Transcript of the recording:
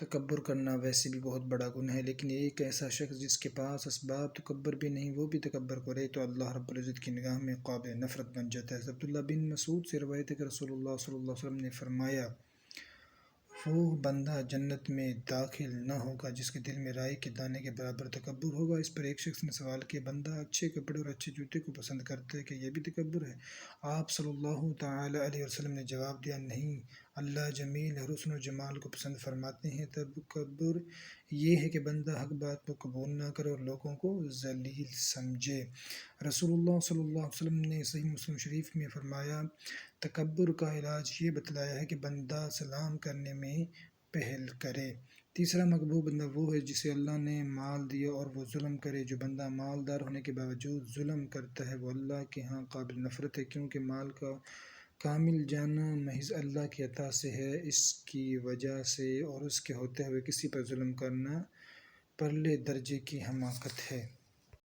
تکبر کرنا ویسے بھی بہت بڑا گناہ ہے، لیکن ایک ایسا شخص جس کے پاس اسباب تکبر بھی نہیں وہ بھی تکبر کرے تو اللہ رب العزت کی نگاہ میں قابل نفرت بن جاتا ہے۔ عبداللہ بن مسعود سے روایت ہے کہ رسول اللہ صلی اللہ علیہ وسلم نے فرمایا، وہ بندہ جنت میں داخل نہ ہوگا جس کے دل میں رائی کے دانے کے برابر تکبر ہوگا۔ اس پر ایک شخص نے سوال کیا، بندہ اچھے کپڑے اور اچھے جوتے کو پسند کرتا ہے، کہ یہ بھی تکبر ہے؟ آپ صلی اللہ تعالی علیہ وسلم نے جواب دیا، نہیں، اللہ جمیل ہے، حسن و جمال کو پسند فرماتے ہیں۔ تکبر یہ ہے کہ بندہ حق بات کو قبول نہ کرے اور لوگوں کو ذلیل سمجھے۔ رسول اللہ صلی اللہ علیہ وسلم نے صحیح مسلم شریف میں فرمایا، تکبر کا علاج یہ بتلایا ہے کہ بندہ سلام کرنے میں پہل کرے۔ تیسرا مکروہ بندہ وہ ہے جسے اللہ نے مال دیا اور وہ ظلم کرے۔ جو بندہ مالدار ہونے کے باوجود ظلم کرتا ہے وہ اللہ کے ہاں قابل نفرت ہے، کیونکہ مال کا کامل جانا محض اللہ کی عطا سے ہے، اس کی وجہ سے اور اس کے ہوتے ہوئے کسی پر ظلم کرنا پرلے درجے کی حماقت ہے۔